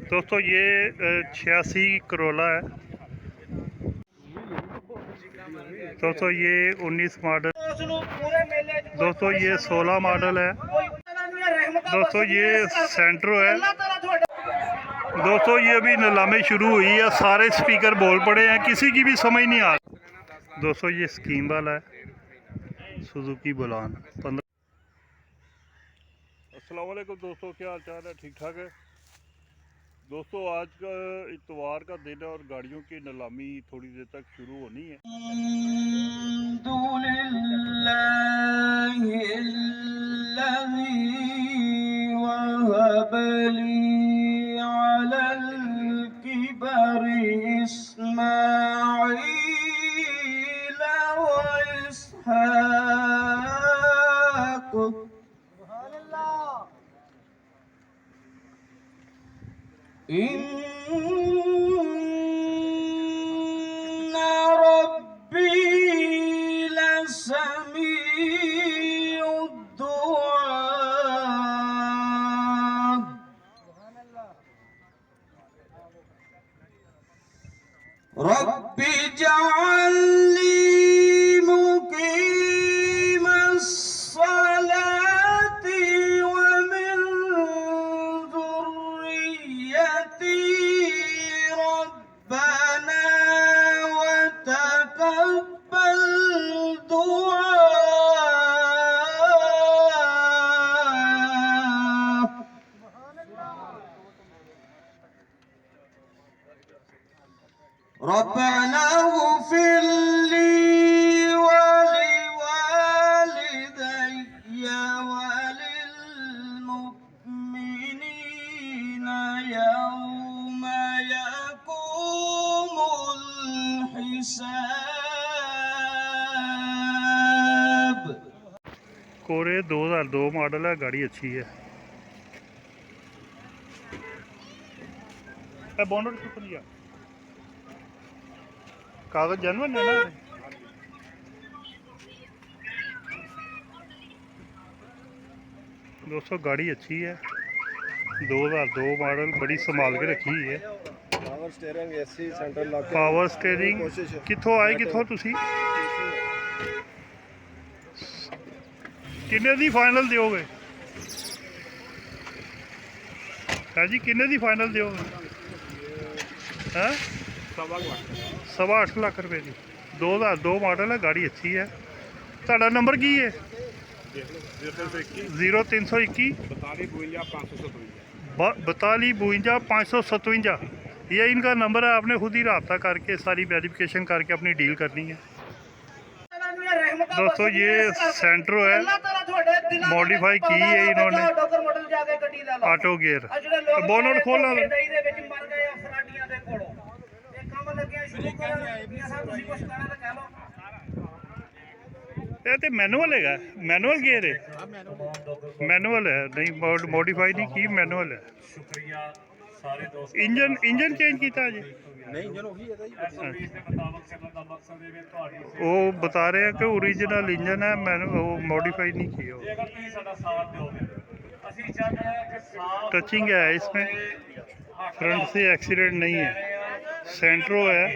दोस्तों ये 86 करोला है। दोस्तों ये 19 मॉडल, दोस्तों ये 16 मॉडल है। दोस्तों ये सेंट्रो है। दोस्तों ये अभी नीलामी शुरू हुई है, सारे स्पीकर बोल पड़े हैं, किसी की भी समझ नहीं आ रही। दोस्तों ये स्कीम वाला है, सुजुकी बुलान 15। अस्सलाम वालेकुम दोस्तों, क्या हाल चाल है? ठीक ठाक है दोस्तों। आज का इतवार का दिन है और गाड़ियों की नीलामी थोड़ी देर तक शुरू होनी है। इन्ना रब्बी लसमीउद दुआ। रब्बी जअलनी मुकीमस सलाती व मिन ज़ुर्रिय्यती रब्बना व तक़ब्बल दुआ। रब्बना इग़फ़िर ली व लिवालिदैया व लिलमुमिनीना यौम यक़ूमुल हिसाब। कोरे 2002 मॉडल है, गाड़ी अच्छी है। बोनट कितनी है? कागज जनवन है ना? दोस्तों गाड़ी अच्छी है, 2002 मॉडल, बड़ी संभाल के रखी है। Power steering AC central lock, power steering कितों आए कितों तुसी किन्ने दी फाइनल दोगे? है जी, किन्ने दी फाइनल दोगे? हैं 8.25 लाख रुपए की 2002 मॉडल है, गाड़ी अच्छी है। ਤੁਹਾਡਾ नंबर की है? 0321 42 52 557। ये इनका नंबर है, आपने खुद ही रब्ता करके सारी वेरिफिकेशन करके अपनी डील करनी है। दोस्तों ये सेंट्रो है, मॉडिफाई की है इन्होंने, ऑटो गियर। बोनट खोलना ये मैनुअल है, मैनुअल गियर है, मैनुअल है, नहीं मॉडिफाई नहीं की, मैनुअल है। इंजन चेंज किया जी? वो बता रहे हैं कि ओरिजिनल इंजन है, मैंने वो मॉडिफाई नहीं किया। टचिंग है इसमें, फ्रंट से एक्सीडेंट नहीं है, सेंट्रो है।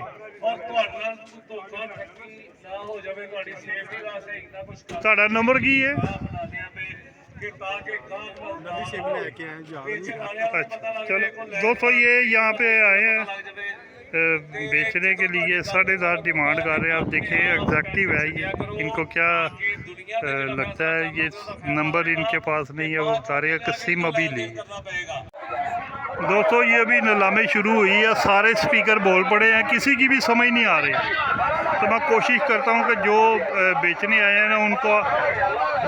ਤੁਹਾਡਾ नंबर की है? चलो दोस्तों, ये यहाँ पे आए हैं बेचने के लिए, 10.5 डिमांड कर रहे हैं। आप देखिए एग्जैक्टिव है ये, इनको क्या लगता है, ये नंबर इनके पास नहीं है, वो बता रहे हैं कि सिम अभी ले। दोस्तों ये अभी नीलामी शुरू हुई है, सारे स्पीकर बोल पड़े हैं, किसी की भी समझ नहीं आ रही। तो मैं कोशिश करता हूँ कि जो बेचने आए हैं ना, उनको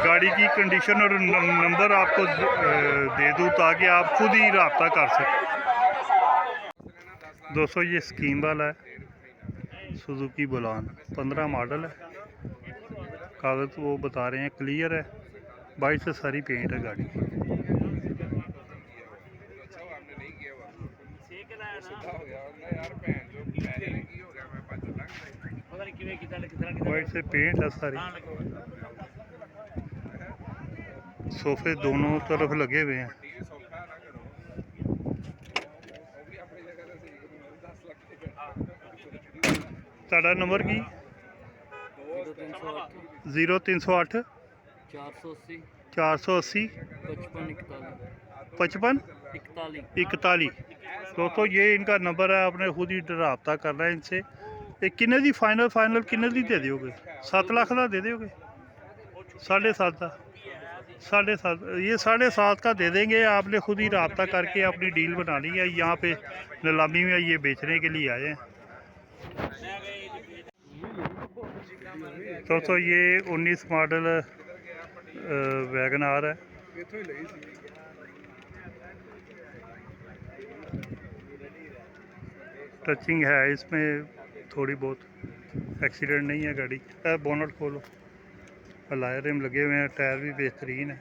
गाड़ी की कंडीशन और नंबर आपको दे दूँ ताकि आप खुद ही रब्ता कर सकें। दोस्तों ये स्कीम वाला है, सुजुकी बुलान 15 मॉडल है। कागज़ वो बता रहे हैं क्लियर है, बाइक से सारी पेंट है गाड़ी। वाइट से पेंट है सारी। सोफे दोनों तरफ लगे हुए हैं। ਤੁਹਾਡਾ ਨੰਬਰ ਕੀ 0308 480 480 55 55 41 41। दोस्तों ये इनका नंबर है, आपने खुद ही रब्ता करना है इनसे। ये किन्ने दी फाइनल किन्ने दी दे दोगे? 7 लाख का दे दोगे? 7.5 का? 7.5, ये 7.5 का दे देंगे। आपने खुद ही रब्ता करके अपनी डील बनानी है। यहाँ पे नीलामी में ये बेचने के लिए आए हैं। दोस्तों ये 19 मॉडल वैगन आर है। टचिंग है इसमें थोड़ी बहुत, एक्सीडेंट नहीं है गाड़ी। बोनट खोलो, अलाय रिम लगे हुए हैं, टायर भी बेहतरीन है।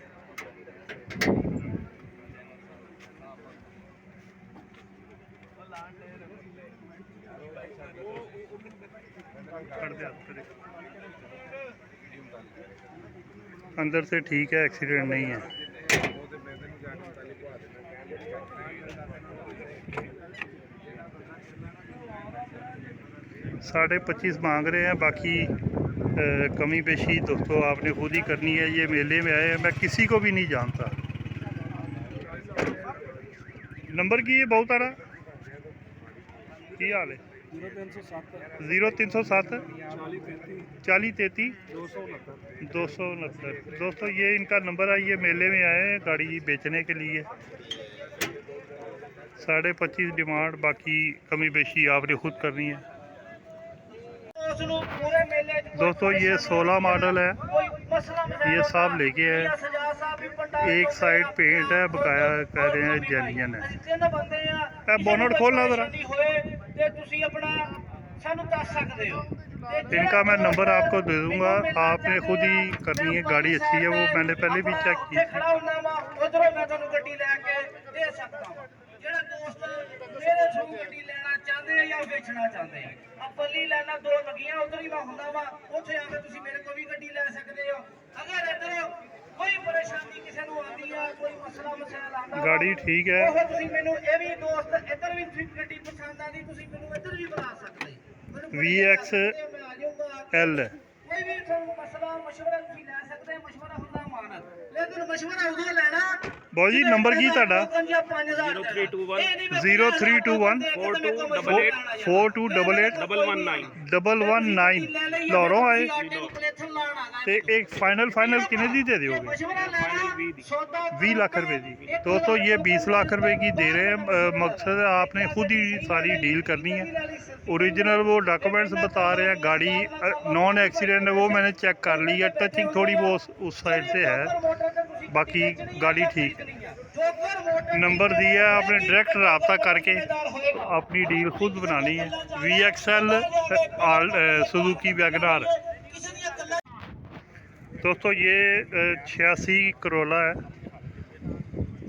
अंदर से ठीक है, एक्सीडेंट नहीं है। $25.5 मांग रहे हैं, बाकी कमी पेशी दोस्तों आपने खुद ही करनी है। ये मेले में आए हैं, मैं किसी को भी नहीं जानता। नंबर की है बहुत सारा की हाल है? 0307 40 33 269। दोस्तों ये इनका नंबर है। ये मेले में आए हैं गाड़ी बेचने के लिए। 25.5 डिमांड, बाकी कमी पेशी आपने खुद करनी है। दोस्तों ये 16 मॉडल है, ये सब लेके है। एक साइड पेंट है, बकाया कह रहे हैं जेन्युइन है। बोनट खोलना जरा। इनका मैं नंबर आपको दे दूंगा, आपने खुद ही करनी है। गाड़ी अच्छी है, वो मैंने पहले भी चेक की थी। ਵੇਚਣਾ ਚਾਹੁੰਦੇ ਆ ਪੱਲੀ ਲੈਣਾ 2 ਲੱਗੀਆਂ ਉਧਰ ਹੀ ਮੈਂ ਹੁੰਦਾ ਵਾ, ਉੱਥੇ ਆ ਕੇ ਤੁਸੀਂ ਮੇਰੇ ਕੋਲ ਵੀ ਗੱਡੀ ਲੈ ਸਕਦੇ ਹੋ। ਅਗਰ ਇੱਧਰ ਕੋਈ ਪਰੇਸ਼ਾਨੀ ਕਿਸੇ ਨੂੰ ਆਉਂਦੀ ਆ, ਕੋਈ ਮਸਲਾ ਮਸਾਇਲ ਆਉਂਦਾ, गाड़ी ठीक है। ਉਹ ਤੁਸੀਂ ਮੈਨੂੰ ਇਹ ਵੀ ਦੋਸਤ ਇੱਧਰ ਵੀ ਗੱਡੀ ਪਸੰਦ ਆਉਂਦੀ, ਤੁਸੀਂ ਮੈਨੂੰ ਇੱਧਰ ਵੀ ਬੁਲਾ ਸਕਦੇ ਹੋ। VXL ਕੋਈ ਵੀ ਤੁਹਾਨੂੰ ਮਸਲਾ ਮਸ਼ਵਰਾ ਤੁਸੀਂ ਲੈ ਸਕਦੇ ਹੋ, ਮਸ਼ਵਰਾ ਹੁੰਦਾ ਮਾਨਤ, ਲੇਕਿਨ ਮਸ਼ਵਰਾ ਉਦੋਂ ਲੈਣਾ। बहुत जी नंबर की ਤੁਹਾਡਾ? 0321 4288 119 ਲਾਹੌਰੋਂ ਆਏ। ਤੇ एक फाइनल कितने दी दे दोगे? 20 लाख रुपए की। दोस्तों ये 20 लाख रुपए की दे रहे हैं। मकसद है आपने खुद ही सारी डील करनी है। ओरिजिनल वो डॉक्यूमेंट्स बता रहे हैं, गाड़ी नॉन एक्सीडेंट है, वो मैंने चेक कर ली है। टचिंग थोड़ी बहुत उस साइड से है, बाकी गाड़ी ठीक है। नंबर दिया है, आपने डायरेक्ट रब्ता करके अपनी डील खुद बनानी है। VXL Suzuki Wagon R. दोस्तों ये 86 करोला है,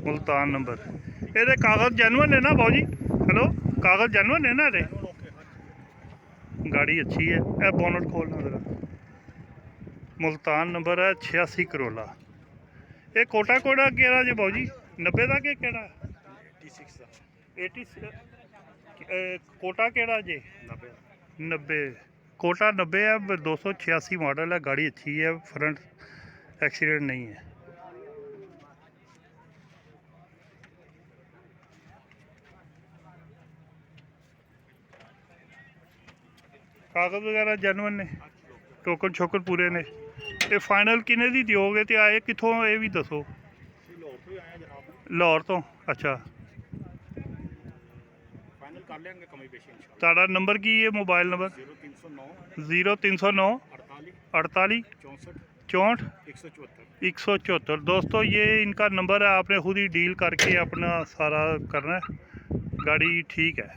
मुल्तान नंबर। ये कागज़ जेन्युइन है ना भाजी? हेलो, कागज़ जेन्युइन है ना? ये गाड़ी अच्छी है। यह बोनट खोलना जरा। मुल्तान नंबर है 86 करोला। ये कोटा केड़ा जे भाजी? 90 का के केड़ा? 86 कोटा केड़ा जे? 90 कोटा 90 है। 286 मॉडल है, गाड़ी अच्छी है, फ्रंट एक्सीडेंट नहीं है। कागज़ वगैरह जेन्युइन ने, टोकन शोकन पूरे ने। ते फाइनल किन्ने दी दिओगे ते आए कित्थों ये भी दसो? लाहौर तो। अच्छा, ਤੁਹਾਡਾ नंबर की है? Mobile number 0309 48 64 174। दोस्तों ये इनका नंबर है, आपने खुद ही डील करके अपना सारा करना है। गाड़ी ठीक है।